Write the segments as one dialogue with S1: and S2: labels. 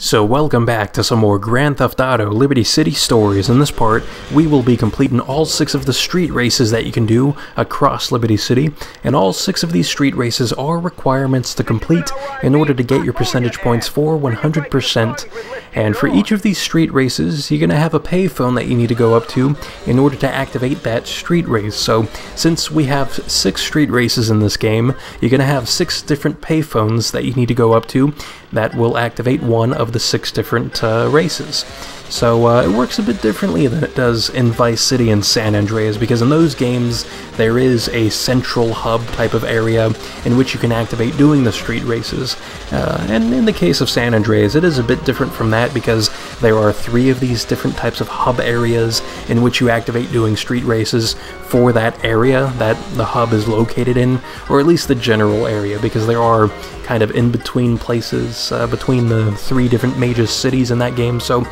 S1: So welcome back to some more Grand Theft Auto Liberty City stories. In this part, we will be completing all 6 of the street races that you can do across Liberty City, and all 6 of these street races are requirements to complete in order to get your percentage points for 100%. And for each of these street races, you're going to have a payphone that you need to go up to in order to activate that street race. So since we have 6 street races in this game, you're going to have 6 different payphones that you need to go up to that will activate one of the 6 different races. So it works a bit differently than it does in Vice City and San Andreas, because in those games there is a central hub type of area in which you can activate doing the street races. And in the case of San Andreas, it is a bit different from that because there are 3 of these different types of hub areas in which you activate doing street races for that area that the hub is located in, or at least the general area, because there are kind of in-between places between the 3 different major cities in that game. So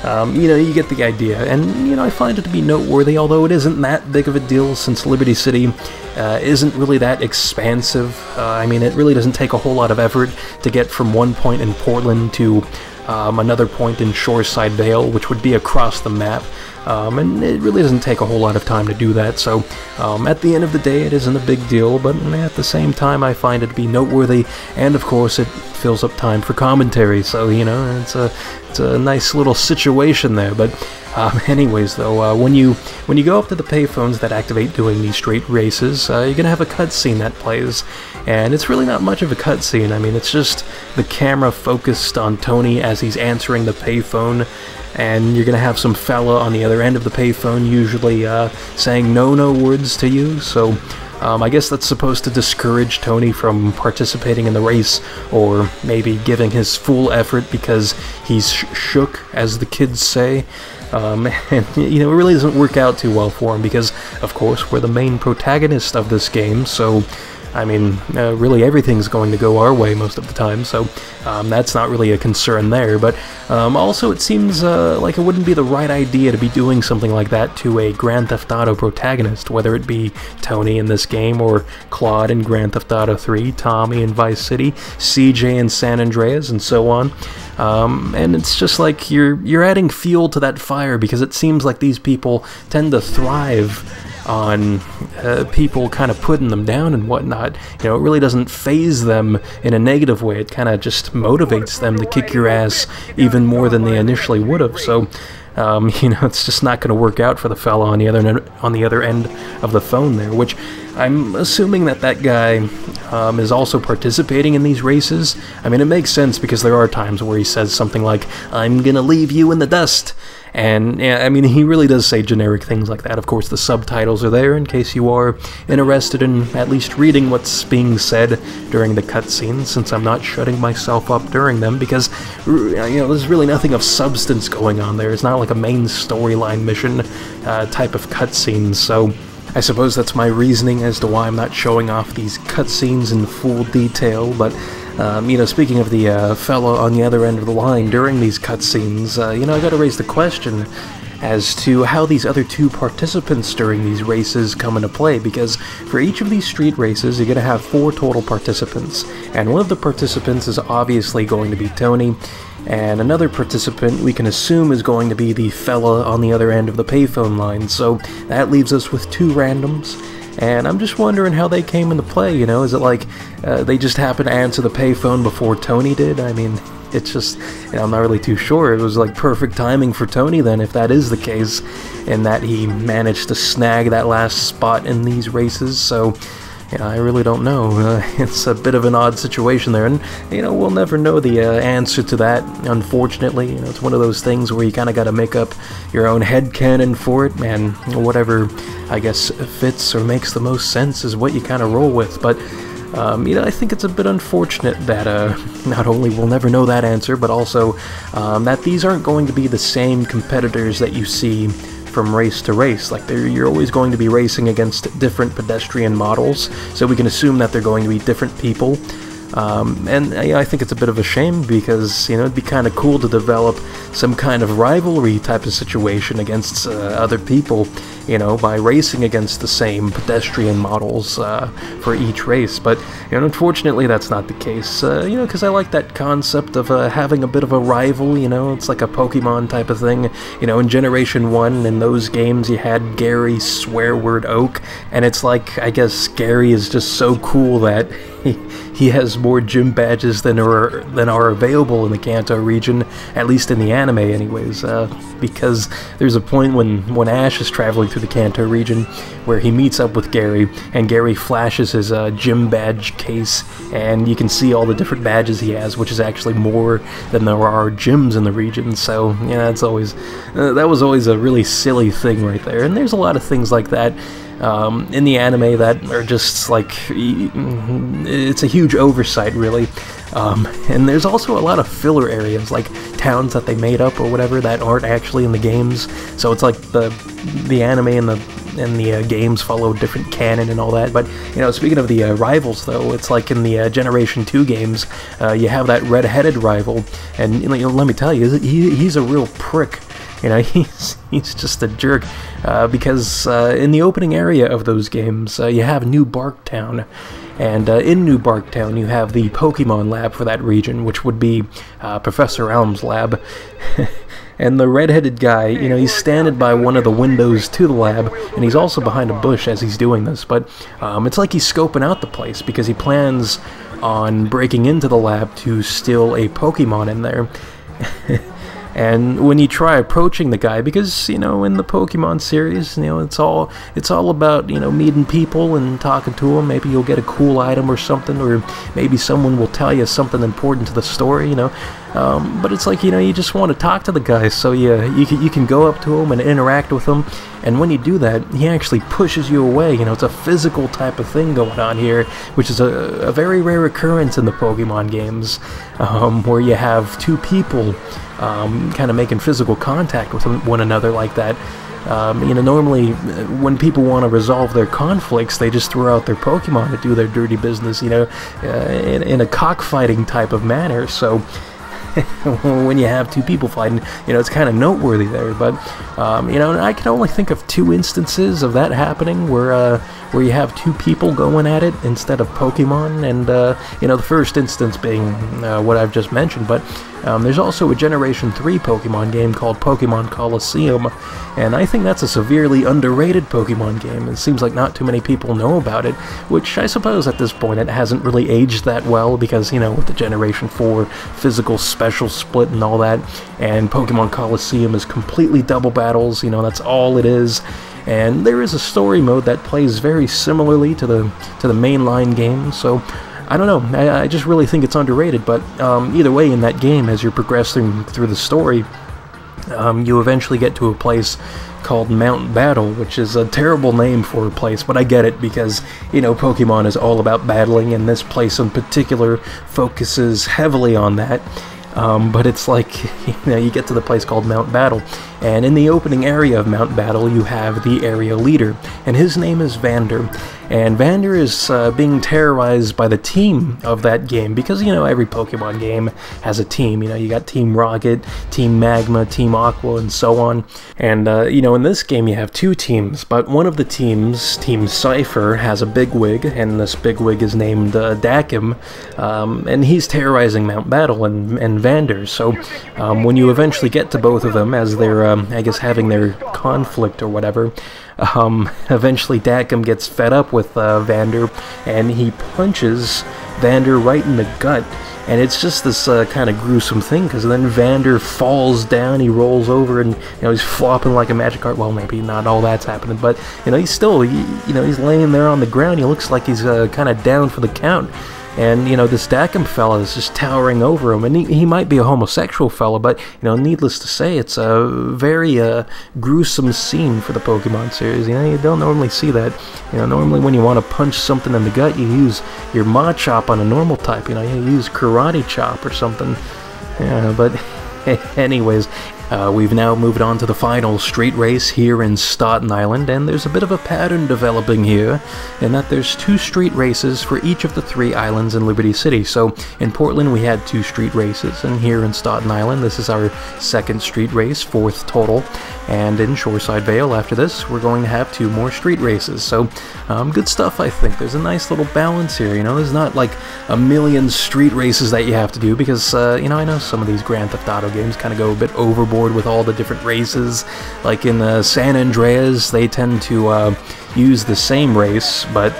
S1: you know, you get the idea, and you know, I find it to be noteworthy, although it isn't that big of a deal since Liberty City isn't really that expansive. I mean, it really doesn't take a whole lot of effort to get from one point in Portland to another point in Shoreside Vale, which would be across the map. And it really doesn't take a whole lot of time to do that, so at the end of the day it isn't a big deal, but at the same time I find it to be noteworthy, and of course it fills up time for commentary, so you know, it's a nice little situation there. But anyways though, when you go up to the payphones that activate doing these street races, you're gonna have a cutscene that plays, and it's really not much of a cutscene. I mean, it's just the camera focused on Tony as he's answering the payphone, and you're gonna have some fella on the other end of the payphone usually saying no words to you, so I guess that's supposed to discourage Tony from participating in the race, or maybe giving his full effort because he's shook, as the kids say. And you know, it really doesn't work out too well for him because, of course, we're the main protagonist of this game, so I mean, really everything's going to go our way most of the time, so that's not really a concern there. But also it seems like it wouldn't be the right idea to be doing something like that to a Grand Theft Auto protagonist, whether it be Tony in this game, or Claude in Grand Theft Auto 3, Tommy in Vice City, CJ in San Andreas, and so on. And it's just like you're adding fuel to that fire, because it seems like these people tend to thrive on people kind of putting them down and whatnot. You know, it really doesn't faze them in a negative way. It kind of just motivates them to kick your ass even more than they initially would have. So you know, it's just not going to work out for the fella on the other end of the phone there, which I'm assuming that guy is also participating in these races. I mean, it makes sense because there are times where he says something like, "I'm gonna leave you in the dust." And yeah, I mean, he really does say generic things like that. Of course, the subtitles are there in case you are interested in at least reading what's being said during the cutscenes, since I'm not shutting myself up during them, because you know, there's really nothing of substance going on there. It's not like a main storyline mission type of cutscenes, so I suppose that's my reasoning as to why I'm not showing off these cutscenes in full detail. But you know, speaking of the fellow on the other end of the line during these cutscenes, you know, I gotta raise the question as to how these other 2 participants during these races come into play, because for each of these street races you're gonna have 4 total participants, and one of the participants is obviously going to be Tony, and another participant we can assume is going to be the fella on the other end of the payphone line. So that leaves us with 2 randoms, and I'm just wondering how they came into play. You know, is it like they just happened to answer the payphone before Tony did? I mean, it's just, you know, I'm not really too sure. It was like perfect timing for Tony then, if that is the case, and that he managed to snag that last spot in these races. So yeah, I really don't know. It's a bit of an odd situation there, and you know, we'll never know the answer to that, unfortunately. You know, it's one of those things where you kind of got to make up your own headcanon for it, man. Whatever, I guess, fits or makes the most sense is what you kind of roll with. But you know, I think it's a bit unfortunate that not only we'll never know that answer, but also that these aren't going to be the same competitors that you see from race to race. Like, you're always going to be racing against different pedestrian models, so we can assume that they're going to be different people. And I think it's a bit of a shame because, you know, it'd be kind of cool to develop some kind of rivalry type of situation against other people, you know, by racing against the same pedestrian models for each race. But, you know, unfortunately that's not the case, you know, because I like that concept of having a bit of a rival, you know. It's like a Pokemon type of thing. You know, in Generation 1, in those games, you had Gary Swearword Oak, and it's like, I guess Gary is just so cool that he has more gym badges than are available in the Kanto region, at least in the anime anyways, because there's a point when Ash is traveling through the Kanto region where he meets up with Gary, and Gary flashes his gym badge case, and you can see all the different badges he has, which is actually more than there are gyms in the region. So yeah, it's always that was always a really silly thing right there, and there's a lot of things like that in the anime that are just like, it's a huge oversight really. And there's also a lot of filler areas, like towns that they made up or whatever that aren't actually in the games. So it's like the anime and the games follow different canon and all that. But, you know, speaking of the rivals though, it's like in the Generation 2 games, you have that red-headed rival, and you know, let me tell you, he's a real prick. You know, he's just a jerk, because in the opening area of those games, you have New Barktown, and in New Barktown you have the Pokemon lab for that region, which would be Professor Elm's lab. And the red-headed guy, you know, he's standing by one of the windows to the lab, and he's also behind a bush as he's doing this, but it's like he's scoping out the place, because he plans on breaking into the lab to steal a Pokemon in there. And when you try approaching the guy, because, you know, in the Pokemon series, you know, it's all about, you know, meeting people and talking to them. Maybe you'll get a cool item or something, or maybe someone will tell you something important to the story, you know. But it's like, you know, you just want to talk to the guy, so you can go up to him and interact with him, and when you do that, he actually pushes you away. You know, it's a physical type of thing going on here, which is a very rare occurrence in the Pokemon games, where you have two people kind of making physical contact with one another like that. You know, normally when people want to resolve their conflicts, they just throw out their Pokemon to do their dirty business, you know, in a cockfighting type of manner. So when you have two people fighting, you know, it's kind of noteworthy there. But you know, I can only think of two instances of that happening where you have two people going at it instead of Pokemon, and you know, the first instance being what I've just mentioned. But there's also a Generation 3 Pokemon game called Pokemon Coliseum, and I think that's a severely underrated Pokemon game. It seems like not too many people know about it, which I suppose at this point it hasn't really aged that well, because, you know, with the Generation 4 physical special split and all that, and Pokemon Coliseum is completely double battles, you know, that's all it is. And there is a story mode that plays very similarly to the mainline game, so I don't know, I just really think it's underrated. But either way, in that game, as you're progressing through the story, you eventually get to a place called Mount Battle, which is a terrible name for a place, but I get it, because, you know, Pokemon is all about battling, and this place in particular focuses heavily on that. But it's like, you know, you get to the place called Mount Battle, and in the opening area of Mount Battle you have the area leader, and his name is Vander. And Vander is being terrorized by the team of that game, because, you know, every Pokemon game has a team. You know, you got Team Rocket, Team Magma, Team Aqua, and so on. And, you know, in this game you have two teams, but one of the teams, Team Cypher, has a bigwig, and this bigwig is named Dakim, and he's terrorizing Mount Battle and Vander. So when you eventually get to both of them, as they're, I guess, having their conflict or whatever, eventually Dakim gets fed up with Vander, and he punches Vander right in the gut. And it's just this kind of gruesome thing, because then Vander falls down, he rolls over, and, you know, he's flopping like a Magikarp. Well, maybe not all that's happening, but, you know, he's still, you know, he's laying there on the ground. He looks like he's kind of down for the count. And, you know, this Dakim fella is just towering over him, and he might be a homosexual fella, but, you know, needless to say, it's a very gruesome scene for the Pokemon series. You know, you don't normally see that. You know, normally when you want to punch something in the gut, you use your Machop on a normal type. You know, you use Karate Chop or something. Yeah, but anyways, We've now moved on to the final street race here in Staten Island, and there's a bit of a pattern developing here, in that there's 2 street races for each of the 3 islands in Liberty City. So in Portland we had 2 street races, and here in Staten Island this is our 2nd street race, 4th total, and in Shoreside Vale after this we're going to have 2 more street races. So good stuff, I think. There's a nice little balance here, you know. There's not like a million street races that you have to do, because you know, I know some of these Grand Theft Auto games kind of go a bit overboard with all the different races. Like in San Andreas, they tend to use the same race, but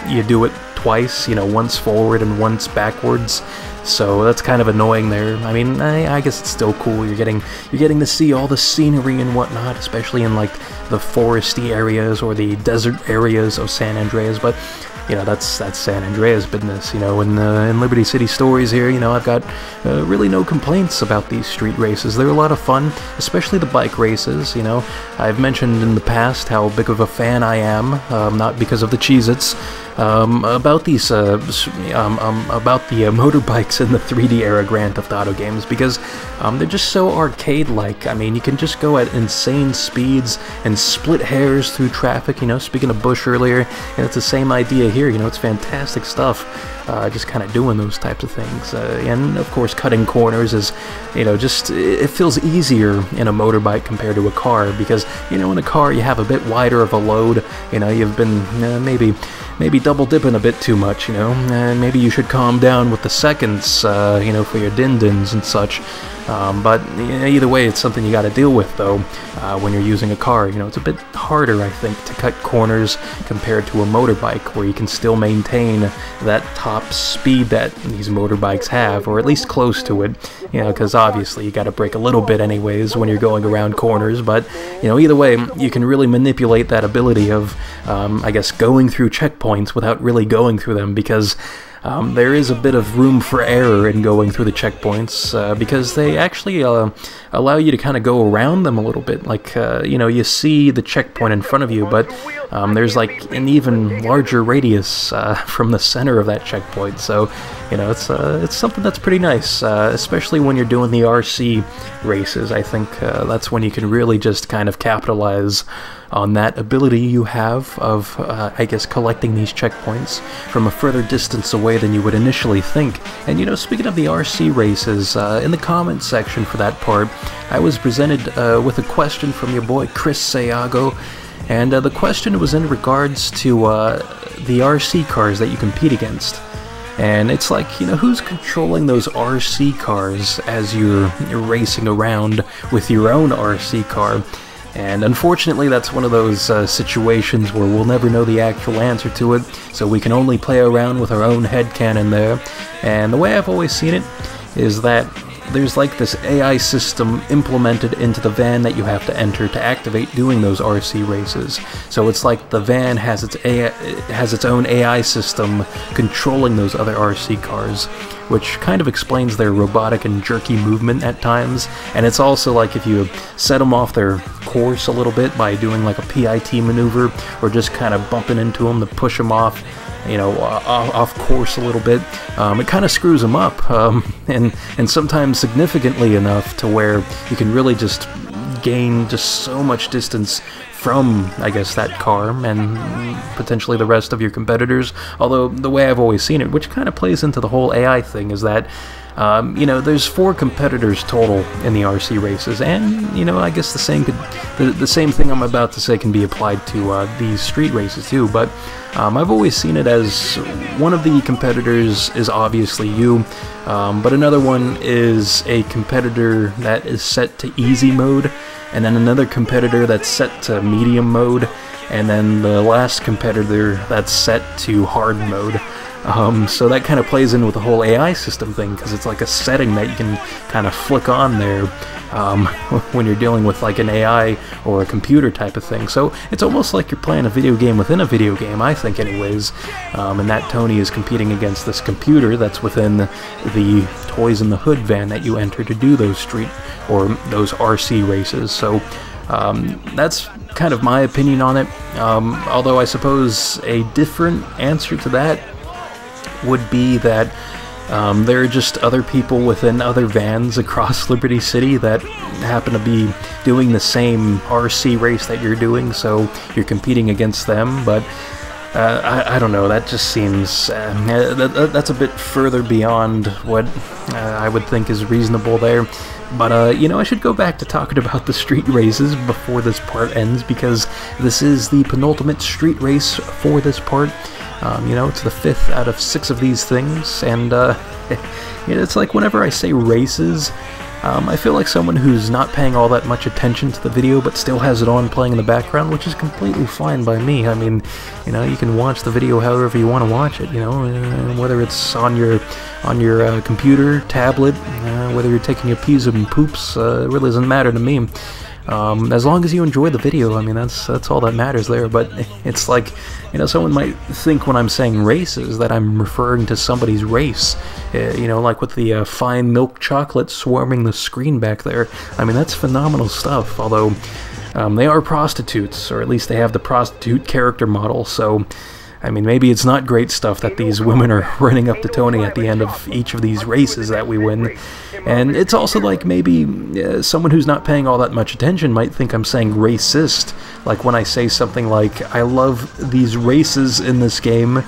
S1: you do it twice, you know, once forward and once backwards. So that's kind of annoying there. I mean, I guess it's still cool. You're getting to see all the scenery and whatnot, especially in like the foresty areas or the desert areas of San Andreas. But you know, that's San Andreas business. You know, in Liberty City Stories here, you know, I've got really no complaints about these street races. They're a lot of fun, especially the bike races. You know, I've mentioned in the past how big of a fan I am, not because of the Cheez-Its, about these about the motorbikes in the 3D era Grand Theft Auto games, because they're just so arcade-like. I mean, you can just go at insane speeds and split hairs through traffic. You know, speaking of Bush earlier, and it's the same idea here. You know, it's fantastic stuff. Just kind of doing those types of things, and of course cutting corners is, you know, just it feels easier in a motorbike compared to a car, because you know, in a car you have a bit wider of a load. You know, you've been maybe double dipping a bit too much, you know, and maybe you should calm down with the seconds, you know, for your din-dins and such. But either way, it's something you got to deal with, though, when you're using a car. You know, it's a bit harder, I think, to cut corners compared to a motorbike, where you can still maintain that top speed that these motorbikes have, or at least close to it. You know, because obviously you got to brake a little bit anyways when you're going around corners. But you know, either way, you can really manipulate that ability of, I guess, going through checkpoints without really going through them, because there is a bit of room for error in going through the checkpoints, because they actually allow you to kind of go around them a little bit. Like, you know, you see the checkpoint in front of you, but there's like an even larger radius from the center of that checkpoint. So, you know, it's something that's pretty nice, especially when you're doing the RC races. I think that's when you can really just kind of capitalize on that ability you have of, I guess, collecting these checkpoints from a further distance away than you would initially think. And, you know, speaking of the RC races, in the comments section for that part, I was presented with a question from your boy Chris Sayago, and the question was in regards to the RC cars that you compete against. And it's like, you know, who's controlling those RC cars as you're racing around with your own RC car? And unfortunately, that's one of those situations where we'll never know the actual answer to it, so we can only play around with our own headcanon there. And the way I've always seen it is that there's like this AI system implemented into the van that you have to enter to activate doing those RC races. So it's like the van has its own AI system controlling those other RC cars, which kind of explains their robotic and jerky movement at times. And it's also like if you set them off their course a little bit by doing like a PIKE maneuver, or just kind of bumping into them to push them off, you know, off course a little bit, it kind of screws them up, and sometimes significantly enough to where you can really just gain just so much distance from, I guess, that car and potentially the rest of your competitors. Although the way I've always seen it, which kind of plays into the whole AI thing, is that you know, there's 4 competitors total in the RC races, and you know, I guess the same thing I'm about to say can be applied to these street races too. But I've always seen it as one of the competitors is obviously you, but another one is a competitor that is set to easy mode, and then another competitor that's set to medium mode, and then the last competitor that's set to hard mode. So that kind of plays in with the whole AI system thing, because it's like a setting that you can kind of flick on there when you're dealing with like an AI or a computer type of thing. So it's almost like you're playing a video game within a video game, I think anyways, and that Tony is competing against this computer that's within the Toys in the Hood van that you enter to do those street or those RC races. So that's kind of my opinion on it, although I suppose a different answer to that would be that There are just other people within other vans across Liberty City that happen to be doing the same RC race that you're doing, so you're competing against them, but I don't know, that just seems, that's a bit further beyond what I would think is reasonable there. But, you know, I should go back to talking about the street races before this part ends, because this is the penultimate street race for this part. You know, it's the 5th out of 6 of these things, and, you know, it's like whenever I say races, I feel like someone who's not paying all that much attention to the video but still has it on playing in the background, which is completely fine by me. I mean, you know, you can watch the video however you want to watch it, you know, whether it's on your computer, tablet, whether you're taking your pees and poops, it really doesn't matter to me. As long as you enjoy the video, I mean, that's all that matters there. But it's like, you know, someone might think when I'm saying races that I'm referring to somebody's race, you know, like with the fine milk chocolate swarming the screen back there. I mean, that's phenomenal stuff, although they are prostitutes, or at least they have the prostitute character model, so I mean, maybe it's not great stuff that these women are running up to Tony at the end of each of these races that we win. And it's also like maybe someone who's not paying all that much attention might think I'm saying racist, like when I say something like, I love these races in this game,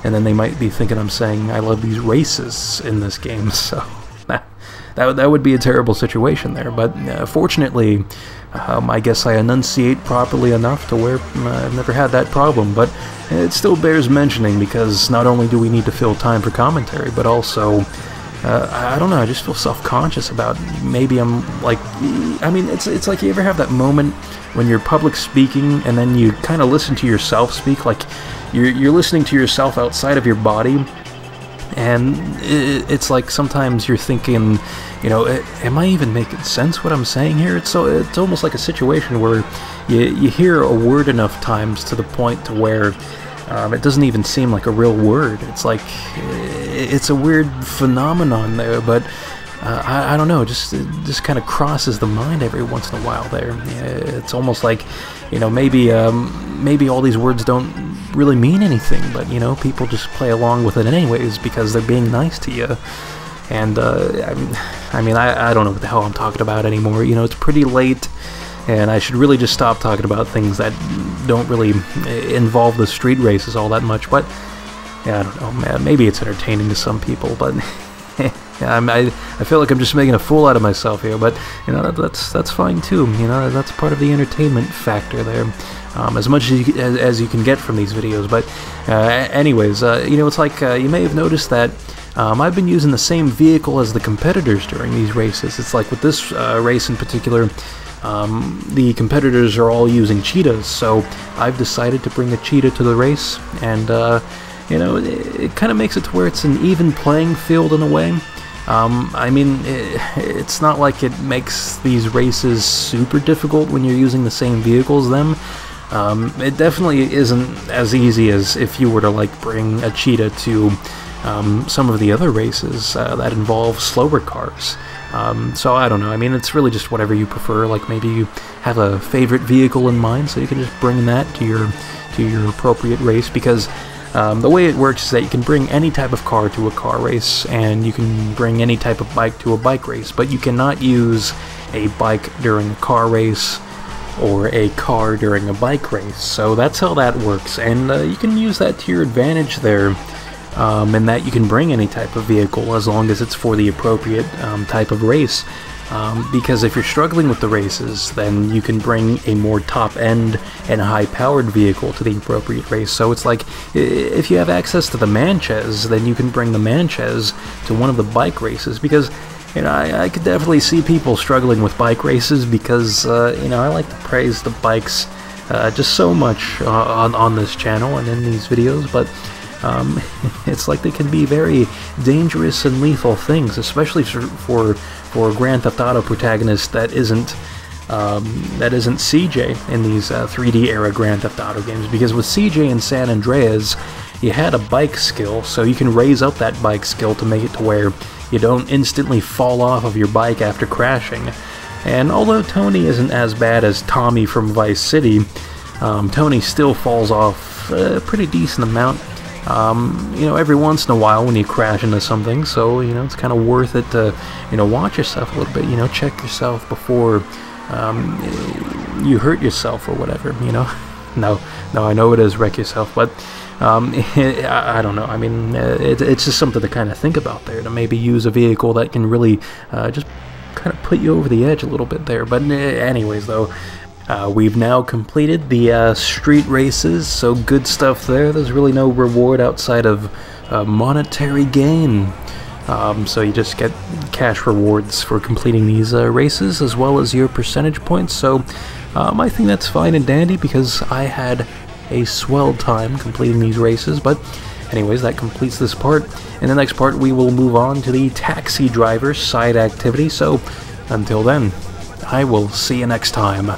S1: and then they might be thinking I'm saying, I love these races in this game, so that would be a terrible situation there. But fortunately, I guess I enunciate properly enough to where I've never had that problem, but it still bears mentioning, because not only do we need to fill time for commentary, but also, I don't know, I just feel self-conscious about, maybe I'm like, I mean, it's like, you ever have that moment when you're public speaking and then you kind of listen to yourself speak, like you're listening to yourself outside of your body, and it's like sometimes you're thinking, you know, am I even making sense what I'm saying here? It's almost like a situation where you hear a word enough times to the point to where it doesn't even seem like a real word. It's like, it's a weird phenomenon there, but I don't know, it just kind of crosses the mind every once in a while there. It's almost like, you know, maybe all these words don't really mean anything, but, you know, people just play along with it anyways because they're being nice to you. And, I mean, I don't know what the hell I'm talking about anymore. You know, it's pretty late, and I should really just stop talking about things that don't really involve the street races all that much. But, yeah, I don't know, man, maybe it's entertaining to some people, but I feel like I'm just making a fool out of myself here. But, you know, that's fine too. You know, that's part of the entertainment factor there. As much as you can get from these videos. But anyways, you know, it's like you may have noticed that I've been using the same vehicle as the competitors during these races. It's like with this race in particular, the competitors are all using cheetahs, so I've decided to bring a cheetah to the race, and you know, it kind of makes it to where it's an even playing field in a way. I mean, it's not like it makes these races super difficult when you're using the same vehicle as them. It definitely isn't as easy as if you were to like bring a cheetah to some of the other races that involve slower cars. So I don't know, I mean, it's really just whatever you prefer. Like maybe you have a favorite vehicle in mind, so you can just bring that to your appropriate race, because the way it works is that you can bring any type of car to a car race, and you can bring any type of bike to a bike race, but you cannot use a bike during a car race or a car during a bike race. So that's how that works, and you can use that to your advantage there, in that you can bring any type of vehicle as long as it's for the appropriate type of race. Because if you're struggling with the races, then you can bring a more top-end and high-powered vehicle to the appropriate race. So it's like, if you have access to the Manchez, then you can bring the Manchez to one of the bike races, because, you know, I could definitely see people struggling with bike races, because, you know, I like to praise the bikes just so much on this channel and in these videos, but it's like they can be very dangerous and lethal things, especially for a Grand Theft Auto protagonist that isn't CJ in these 3D era Grand Theft Auto games. Because with CJ and San Andreas, you had a bike skill, so you can raise up that bike skill to make it to where you don't instantly fall off of your bike after crashing. And although Tony isn't as bad as Tommy from Vice City, Tony still falls off a pretty decent amount. you know, every once in a while when you crash into something, so, you know, it's kind of worth it to, you know, watch yourself a little bit, you know, check yourself before you hurt yourself or whatever, you know. No, I know it is wreck yourself, but I don't know. I mean, it's just something to kind of think about there, to maybe use a vehicle that can really just kind of put you over the edge a little bit there. But anyways, though, we've now completed the street races, so good stuff there. There's really no reward outside of monetary gain. So you just get cash rewards for completing these races, as well as your percentage points. So I think that's fine and dandy, because I had a swell time completing these races. But anyways, that completes this part. In the next part, we will move on to the taxi driver side activity. So until then, I will see you next time.